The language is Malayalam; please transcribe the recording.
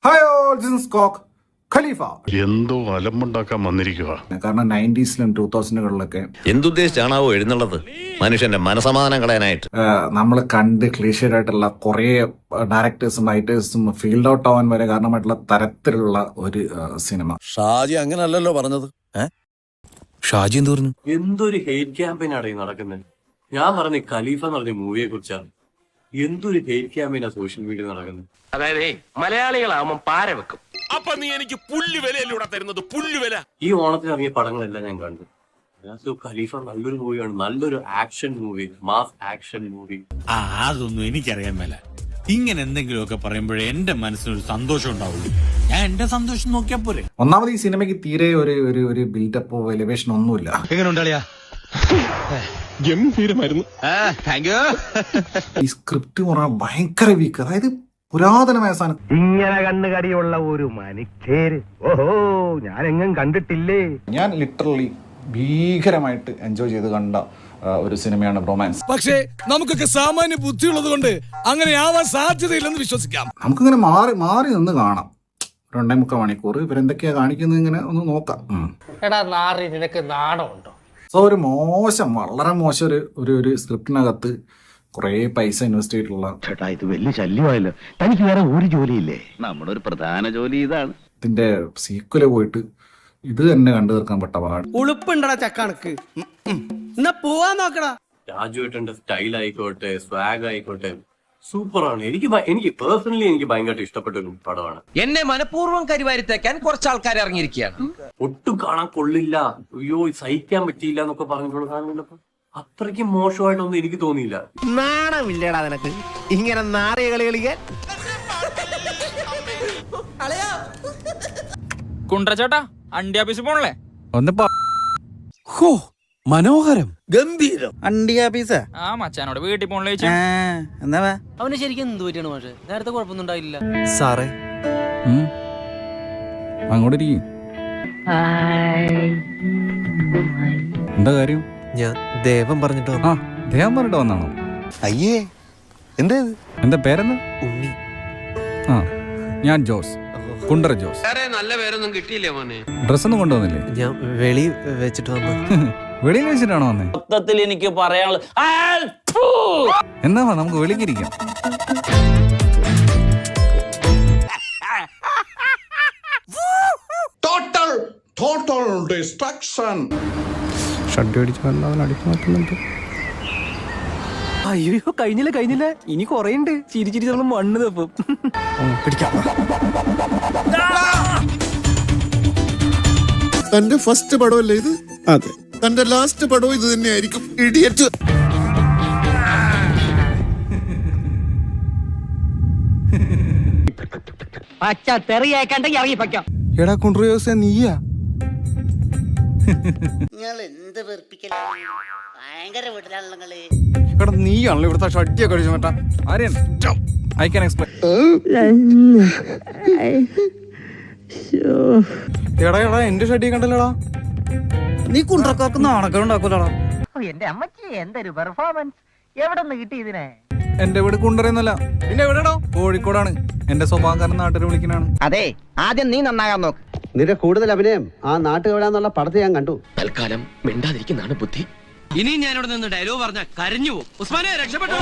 ഹായ് ഓൾ, ദിസ് ഈസ് കോക്ക് ഖലീഫ. എന്തോ അലമ്പുണ്ടാക്കാൻ വന്നിരിക്കുക. കാരണം 90s-ലും 2000-കളിലൊക്കെ എന്തുദ്ദേശിച്ചാണാവോ എഴുന്നള്ളത്? മനുഷ്യന്റെ മനസമാധാനം കളയാനായിട്ട്. നമ്മൾ കണ്ട് ക്ലീഷേഡ് ആയിട്ടുള്ള കുറേ ഡയറക്ടേഴ്സും റൈറ്റേഴ്സും ഫീൽഡ് ഔട്ട് ആവാൻ വരെ കാരണമായിട്ടുള്ള തരത്തിലുള്ള ഒരു സിനിമ. ഷാജി അങ്ങനല്ലല്ലോ പറഞ്ഞത്. ഷാജി എന്ത് പറഞ്ഞു? എന്തൊരു ഹെയ്റ്റ് ക്യാമ്പയിനാണ് ഈ നടക്കുന്നത്. ഞാൻ പറഞ്ഞ ഖലീഫ എന്ന് പറഞ്ഞ മൂവിയെ കുറിച്ചാണ്. എന്തൊരു ഹെയ്റ്റ് ക്യാമ്പയിനാ സോഷ്യൽ മീഡിയ നടക്കുന്നത്. അതായത് മലയാളികളാവുമ്പം പാര വെക്കും. അപ്പൊ നീ എനിക്ക് പുല്ലുവിലൂടെ തരുന്നത് പുല്ലുവില. ഈ ഓണത്തിന് ഇറങ്ങിയ പടങ്ങളെല്ലാം ഞാൻ കണ്ടു. ഖലീഫ നല്ലൊരു മൂവിയാണ്, നല്ലൊരു action movie, mass action movie. അതൊന്നും എനിക്കറിയാൻ മേല. ഇങ്ങനെ എന്തെങ്കിലുമൊക്കെ പറയുമ്പോഴേ എന്റെ മനസ്സിനൊരു സന്തോഷം ഉണ്ടാവുള്ളൂ. ഞാൻ എന്റെ സന്തോഷം നോക്കിയാ പോരെ. ഒന്നാമത് ഈ സിനിമയ്ക്ക് തീരെ ഒരു ബിൽഡപ്പോ എലിവേഷൻ ഒന്നുമില്ല. എങ്ങനെയുണ്ടാളിയാ? ഗംഭീരമായിരുന്നു. ഈ സ്ക്രിപ്റ്റ് പറഞ്ഞാൽ ഭയങ്കര വീക്ക്. അതായത് പുരാതനമായ സാധനം. ഇങ്ങനെ കണ്ണുകടിയുള്ള ഒരു മനുഷ്യര് ഓഹോ ഞാനെങ്ങും കണ്ടിട്ടില്ലേ. ഞാൻ ലിറ്ററലി ഭീകരമായിട്ട് എൻജോയ് ചെയ്ത് കണ്ട ഒരു സിനിമയാണ് റൊമാൻസ്. പക്ഷേ നമുക്കൊക്കെ സാമാന്യ ബുദ്ധിയുള്ളത് കൊണ്ട് അങ്ങനെ ആവാൻ സാധ്യതയില്ലെന്ന് വിശ്വസിക്കാം. നമുക്കിങ്ങനെ മാറി നിന്ന് കാണാം. 2.25 മണിക്കൂർ ഇവരെന്തൊക്കെയാ കാണിക്കുന്നത് ഇങ്ങനെ ഒന്ന് നോക്കാം. എടാ നാറി, നിനക്ക് നാണമുണ്ടോ? സോ ഒരു വളരെ മോശം ഒരു സ്ക്രിപ്റ്റിനകത്ത് കുറേ പൈസ ഇൻവെസ്റ്റ് ചെയ്തിട്ടുള്ള ചേട്ടാ, ഇത് വലിയ ശല്യമായല്ലോ. തനിക്ക് വേറെ ഒരു ജോലിയില്ലേ? നമ്മുടെ ഒരു പ്രധാന ജോലി ഇതാണ്. ഇതിന്റെ സീക്വല് പോയിട്ട് ഇത് തന്നെ കണ്ടു തീർക്കാൻ പെട്ട പാട്. ഉളുപ്പുണ്ടടാ ചക്കണക്ക്. എന്നാ പോവാൻ നോക്കടാ. രാജുവേട്ടന്റെ സ്റ്റൈൽ ആയിക്കോട്ടെ, സ്വാഗ് ആയിക്കോട്ടെ, സൂപ്പറാണ്. എനിക്ക് പേഴ്സണലി എനിക്ക് ഭയങ്കരമായിട്ട് ഇഷ്ടപ്പെട്ട ഒരു പടമാണ്. എന്നെ മനഃപൂർവ്വം കരിവാരിത്തേക്കാൻ കുറച്ച് ആൾക്കാർ ഇറങ്ങിയിരിക്കുകയാണ്. ഒട്ടും കാണാൻ കൊള്ളില്ല, അയ്യോ സഹിക്കാൻ പറ്റിയില്ല എന്നൊക്കെ പറഞ്ഞിട്ടുള്ള കാണുന്നപ്പോ അത്രയ്ക്ക് മോശമായിട്ടൊന്നും എനിക്ക് തോന്നിയില്ല. നാണമില്ലേടാ നിനക്ക് ഇങ്ങനെ നാറിയ കളി കളിക്കാൻ? കുണ്ട്രച്ചേട്ടാ, അണ്ടി ആഫീസിൽ പോണല്ലേ? ഹോ, മനോഹരം, ഗംഭീരം. ആ മച്ചാനോട് വീട്ടിൽ പോണല്ലേ? അവന് ശരിക്കും എന്ത് പറ്റിയാണ് പക്ഷേ? നേരത്തെ കുഴപ്പമൊന്നും ഉണ്ടായില്ല സാറേ. അങ്ങോട്ട് എന്താ കാര്യം? ഞാൻ ദേവൻ പറഞ്ഞിട്ട് ദേവൻ പറഞ്ഞിട്ട് വന്നാണോ? അയ്യേ, എന്താ പേരെന്താ? ഉണ്ണി. ആ, ഞാൻ ജോസ്, കുണ്ടറ ജോസ്. വേറെ നല്ല പേരൊന്നും കിട്ടിയില്ലേ മോനെ? ഡ്രസ്സൊന്നും കൊണ്ടുവന്നില്ലേ? ഞാൻ വെളി വെച്ചിട്ട് വന്നു. വെളിയിൽ വെച്ചിട്ടാണോ വന്നേ? മൊത്തത്തിൽ എനിക്ക് പറയാനുള്ളത് എന്നാ നമുക്ക് വെളിക്കിരിക്കാം. Total destruction. ഷഡ് അടിച്ച് അടിച്ചു മാറ്റുന്നുണ്ട്. അയ്യോ കഴിഞ്ഞില്ല ഇനി കൊറേ ഉണ്ട്. ചിരിച്ചിരി നമ്മൾ മണ്ണ് തപ്പും. പിടിക്കാം. തന്റെ ഫസ്റ്റ് പടമല്ലേ ഇത്? അതെ. തന്റെ ലാസ്റ്റ് പടവും ഇത് തന്നെയായിരിക്കും. ഇഡിയറ്റ്. പച്ച തെറിയേക്കണ്ടെങ്കിൽ ഇറങ്ങി പക്കാം. എടാ കുണ്ട്രയോസ, നീയാ? എടാ നീയാണല്ലോ ഇവിടുത്തെ ഷഡ്ഡിയൊക്കെ അടിച്ചു മാറ്റാ. Aryan, I can explain. എടാ എന്റെ ഷഡ്ഡി കണ്ടല്ലോടാ. നീ കുണ്ട്രക്കാർക്ക് നാണക്കേടുണ്ടാക്കൂലടാ. എന്റെ അമ്മച്ചി എന്തൊരു പെർഫോമൻസ്. എവിടെ നിന്ന് കിട്ടി ഇതിനെ? എന്റെ വീട് കുണ്ടറയൊന്നുമല്ല. പിന്നെ എവിടെയാണോ? കോഴിക്കോടാണ്. എന്റെ സ്വഭാവക്കാരൻ നാട്ടിൽ വിളിക്കണാണ്. അതെ, ആദ്യം നീ നന്നാകാൻ നോക്ക്. നിന്റെ കൂടുതൽ അഭിനയം ആ നാട്ടുകവിടാന്നുള്ള പടത്തെ ഞാൻ കണ്ടു. തൽക്കാലം മിണ്ടാതിരിക്കുന്നതാണ് ബുദ്ധി. ഇനി ഞാനിവിടെ നിന്ന് ഡയലോഗ് പറഞ്ഞ കരഞ്ഞു പോകും. ഉസ്മാനെ രക്ഷപ്പെട്ടോ.